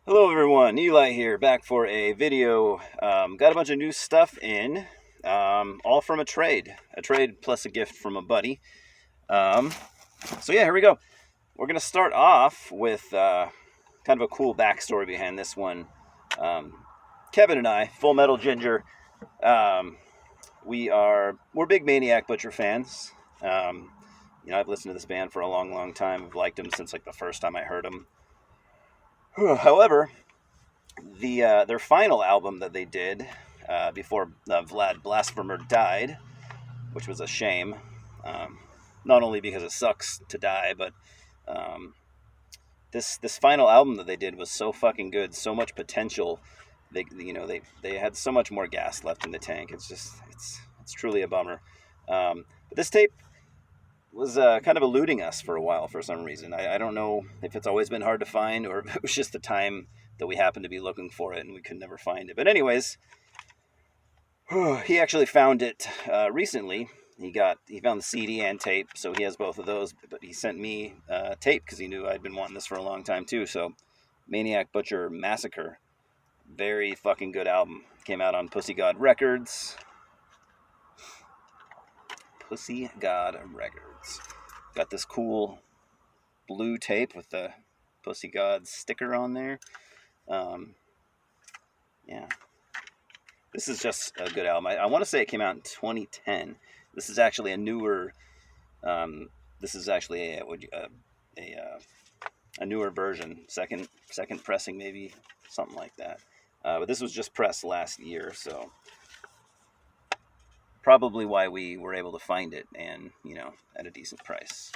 Hello everyone, Eli here, back for a video. Got a bunch of new stuff in, all from a trade plus a gift from a buddy. So yeah, here we go. We're gonna start off with kind of a cool backstory behind this one. Kevin and I, Full Metal Ginger, we're big Maniac Butcher fans. I've listened to this band for a long time. I've liked them since like the first time I heard them. However, their final album that they did before Vlad Blasphemer died, which was a shame, not only because it sucks to die, but this final album that they did was so fucking good, so much potential. They had so much more gas left in the tank. It's truly a bummer. But this tape was kind of eluding us for a while for some reason. I don't know if it's always been hard to find or if it was just the time that we happened to be looking for it and we could never find it. But anyways, he actually found it recently. He found the CD and tape, so he has both of those. But he sent me tape because he knew I'd been wanting this for a long time too. So Maniac Butcher Massacre, very fucking good album. Came out on Pussy God Records. Pussy God Records. Got this cool blue tape with the Pussy God sticker on there. Yeah. This is just a good album. I want to say it came out in 2010. This is actually a newer. This is actually a newer version, second pressing, maybe something like that. But this was just pressed last year, so probably why we were able to find it, and at a decent price.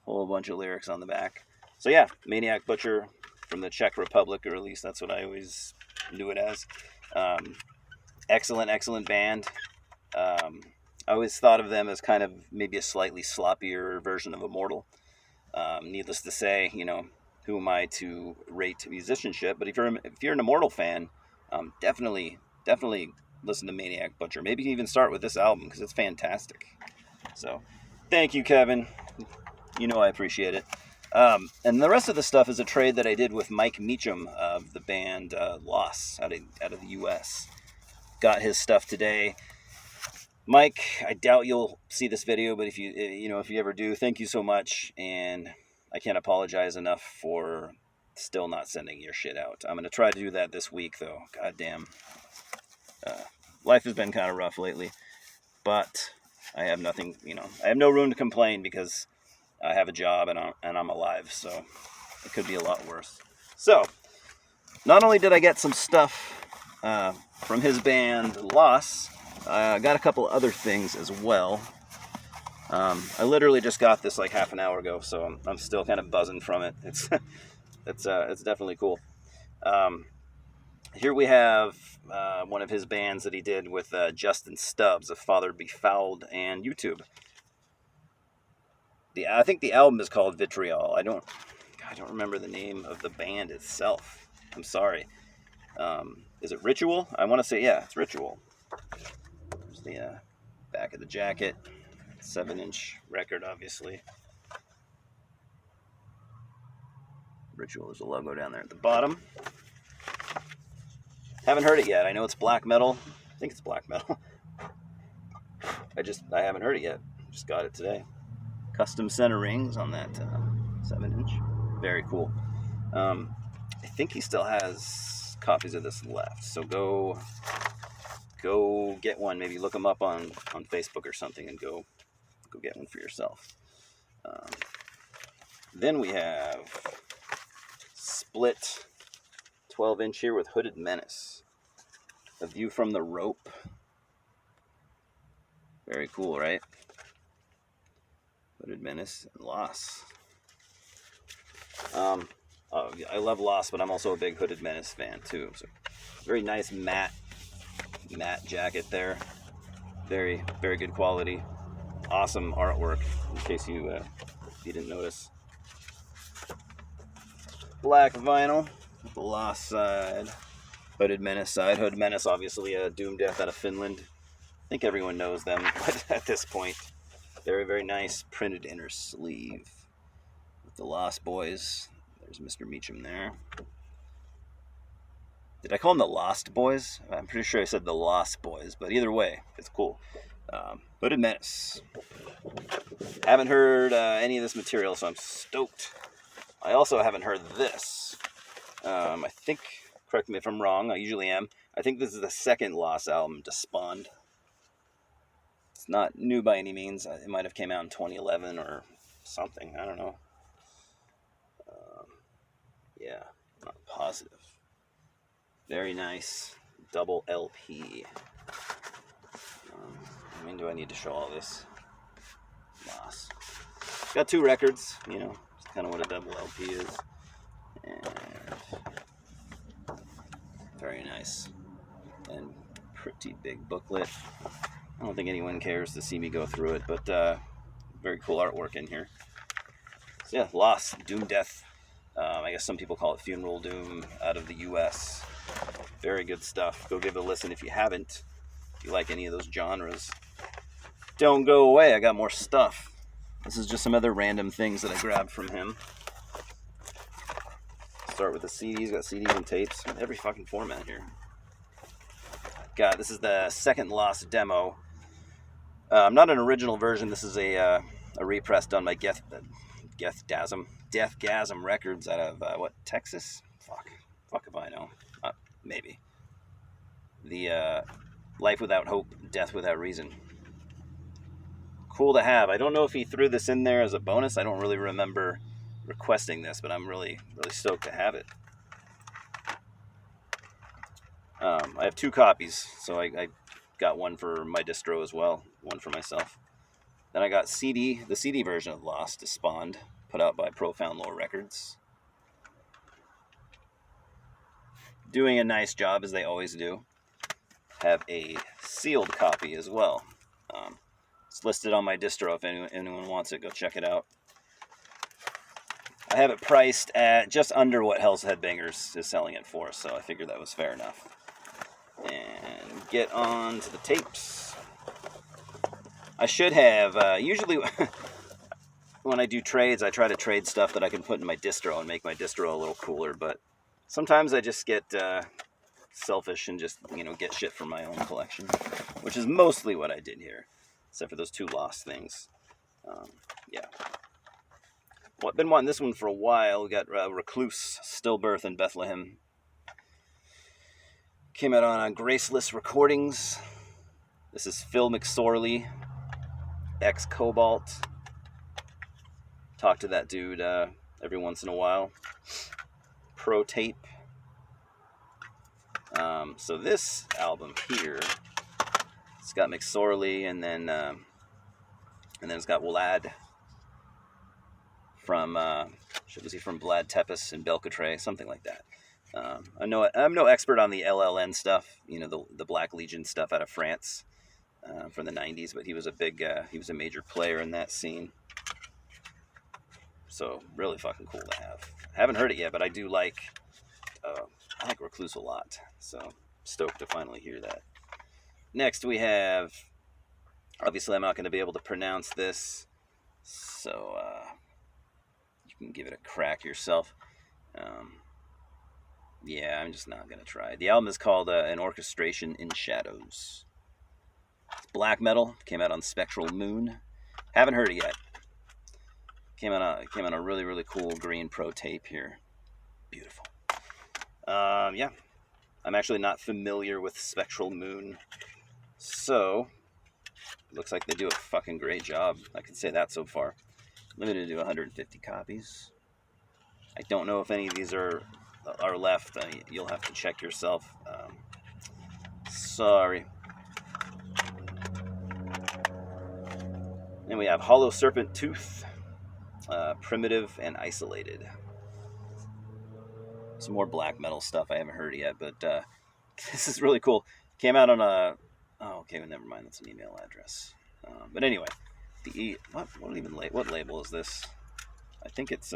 Whole bunch of lyrics on the back. So yeah, Maniac Butcher from the Czech Republic, or at least that's what I always knew it as. Excellent band. I always thought of them as kind of maybe a slightly sloppier version of Immortal. Needless to say, who am I to rate musicianship? But if you're an Immortal fan, definitely listen to Maniac Butcher. Maybe you can even start with this album because it's fantastic. So, thank you, Kevin. I appreciate it. And the rest of the stuff is a trade that I did with Mike Meacham of the band Loss out of the U.S. Got his stuff today. Mike, I doubt you'll see this video, but if you ever do, thank you so much. And I can't apologize enough for still not sending your shit out. I'm going to try to do that this week, though. God damn. Life has been kind of rough lately. But I have nothing, I have no room to complain because I have a job and I'm alive, so it could be a lot worse. So, not only did I get some stuff from his band Loss, I got a couple other things as well. I literally just got this like half an hour ago, so I'm still kind of buzzing from it. It's definitely cool. Here we have one of his bands that he did with Justin Stubbs of Father Befouled and YouTube. I think the album is called Vitriol. I don't remember the name of the band itself. I'm sorry. Is it Ritual? I want to say, yeah, it's Ritual. There's the back of the jacket. 7-inch record, obviously. Ritual is the logo down there at the bottom. Haven't heard it yet. I know it's black metal. I think it's black metal. I haven't heard it yet. Just got it today. Custom center rings on that 7-inch. Very cool. I think he still has copies of this left. So go get one. Maybe look him up on Facebook or something and go get one for yourself. Then we have split 12-inch here with Hooded Menace. A View from the Rope. Very cool, right? Hooded Menace and Loss. I love Loss, but I'm also a big Hooded Menace fan too. So very nice matte jacket there. Very good quality. Awesome artwork. In case you didn't notice. Black vinyl. The Loss side. Hooded Menace side. Hooded Menace, obviously a Doom Death out of Finland. I think everyone knows them at this point. Very nice printed inner sleeve with the Lost Boys. There's Mr. Meacham there. Did I call them the Lost Boys? I'm pretty sure I said the Lost Boys, but either way, it's cool. But A.M.S.G. Haven't heard any of this material, so I'm stoked. I also haven't heard this. I think, correct me if I'm wrong, I usually am. I think this is the second Lost album, Despond. It's not new by any means. It might have came out in 2011 or something. I don't know. Yeah, not positive. Very nice. Double LP. I mean, do I need to show all this? Lost. Got 2 records, you know. It's kind of what a double LP is. And very nice. And pretty big booklet. I don't think anyone cares to see me go through it, but very cool artwork in here. So yeah, Lost, Doom Death. I guess some people call it Funeral Doom out of the US. Very good stuff. Go give it a listen if you haven't. If you like any of those genres. Don't go away, I got more stuff. This is just some other random things that I grabbed from him. Start with the CDs. Got CDs and tapes. Every fucking format here. God, this is the second Lost demo. Not an original version. This is a repress done by Deathgasm Records out of, Texas? Fuck if I know. Maybe. The Life Without Hope, Death Without Reason. Cool to have. I don't know if he threw this in there as a bonus. I don't really remember requesting this, but I'm really, really stoked to have it. I have 2 copies, so I got one for my distro as well, one for myself. Then I got the CD version of Lost, Despond, put out by Profound Lore Records. Doing a nice job, as they always do. Have a sealed copy as well. It's listed on my distro if anyone wants it. Go check it out. I have it priced at just under what Hell's Headbangers is selling it for, so I figured that was fair enough. And get on to the tapes. I should have, usually when I do trades, I try to trade stuff that I can put in my distro and make my distro a little cooler, but sometimes I just get selfish and just, get shit from my own collection, which is mostly what I did here, except for those 2 Lost things. Yeah. Well, I've been wanting this one for a while. We got Recluse, Stillbirth, and Bethlehem. Came out on Graceless Recordings. This is Phil McSorley, ex-Cobalt. Talk to that dude every once in a while. Pro Tape. So this album here, it's got McSorley, and then it's got Vlad from was he from Vlad Tepes and Belcatre, something like that. I'm no expert on the LLN stuff, the Black Legion stuff out of France from the 90s, but he was a major player in that scene. So really fucking cool to have. I haven't heard it yet, but I do like Recluse a lot. So stoked to finally hear that. Next we have, obviously I'm not going to be able to pronounce this, so you can give it a crack yourself. Yeah, I'm just not going to try. The album is called An Orchestration in Shadows. It's black metal. Came out on Spectral Moon. Haven't heard it yet. Came on a really, really cool green pro tape here. Beautiful. Yeah. I'm actually not familiar with Spectral Moon. So, looks like they do a fucking great job. I can say that so far. Limited to 150 copies. I don't know if any of these are left. You'll have to check yourself. Sorry. Then we have Hollow Serpent Tooth, Primitive and Isolated. Some more black metal stuff I haven't heard yet, but this is really cool. Came out on a... Oh, okay, well, never mind. That's an email address. But anyway, what label is this? I think it's...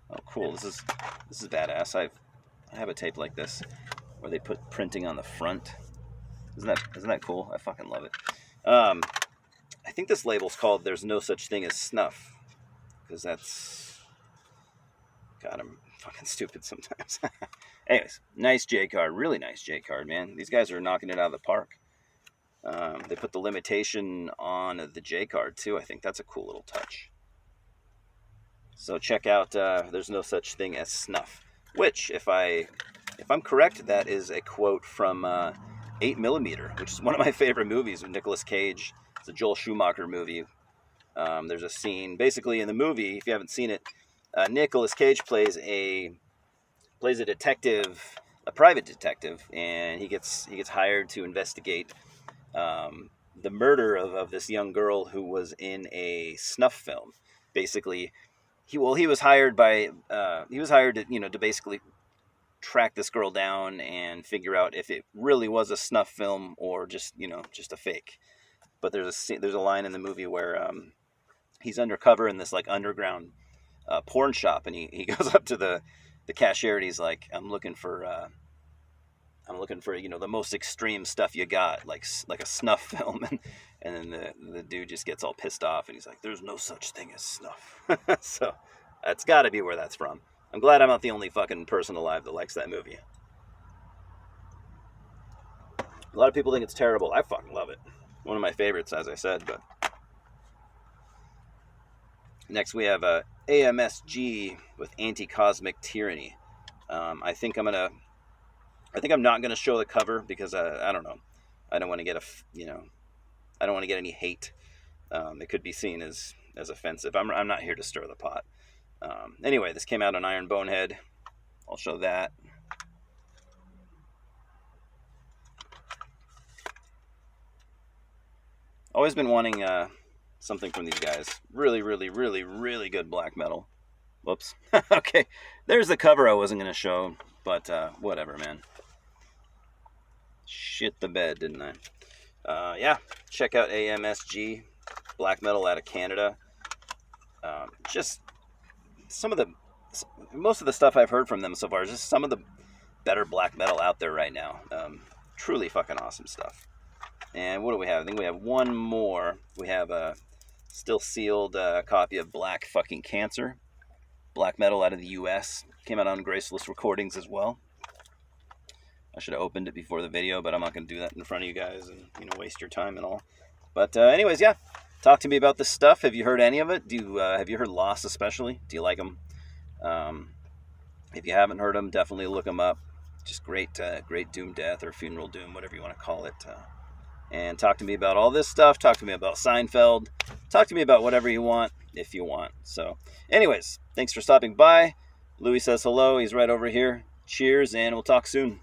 Oh, cool. This is badass. I have a tape like this where they put printing on the front. Isn't that cool? I fucking love it. I think this label's called There's No Such Thing as Snuff, because that's God, I'm fucking stupid sometimes. Anyways, nice J card. Really nice J card, man. These guys are knocking it out of the park. They put the limitation on the J card, too. I think that's a cool little touch. So check out There's No Such Thing as Snuff, which, if I'm correct, that is a quote from 8mm, which is one of my favorite movies with Nicolas Cage. It's a Joel Schumacher movie. There's a scene, basically in the movie, if you haven't seen it, Nicolas Cage plays a detective, a private detective, and he gets hired to investigate the murder of this young girl who was in a snuff film. Basically, he was hired to basically track this girl down and figure out if it really was a snuff film or just a fake. But there's a line in the movie where he's undercover in this like underground porn shop, and he goes up to the cashier and he's like, I'm looking for the most extreme stuff you got, like a snuff film. And then the dude just gets all pissed off and he's like, there's no such thing as snuff. So that's got to be where that's from. I'm glad I'm not the only fucking person alive that likes that movie. A lot of people think it's terrible. I fucking love it. One of my favorites, as I said. But next we have A.M.S.G with Anti-Cosmic Tyranny. I think I'm not gonna show the cover because I don't know. I don't want to get I don't want to get any hate. It could be seen as offensive. I'm not here to stir the pot. Anyway, this came out on Iron Bonehead. I'll show that. Always been wanting something from these guys. Really, really, really, really good black metal. Whoops. Okay, there's the cover I wasn't going to show, but whatever, man. Shit the bed, didn't I? Yeah, check out A.M.S.G, black metal out of Canada. Just most of the stuff I've heard from them so far is just some of the better black metal out there right now. Truly fucking awesome stuff. And what do we have? I think we have one more. We have a still sealed copy of Black Fucking Cancer. Black metal out of the U.S. Came out on Graceless Recordings as well. I should have opened it before the video, but I'm not going to do that in front of you guys and waste your time and all. But anyways, yeah. Talk to me about this stuff. Have you heard any of it? Have you heard Loss especially? Do you like them? If you haven't heard them, definitely look them up. Just great doom death or funeral doom, whatever you want to call it. And talk to me about all this stuff. Talk to me about Seinfeld. Talk to me about whatever you want, if you want. So, anyways, thanks for stopping by. Louis says hello. He's right over here. Cheers, and we'll talk soon.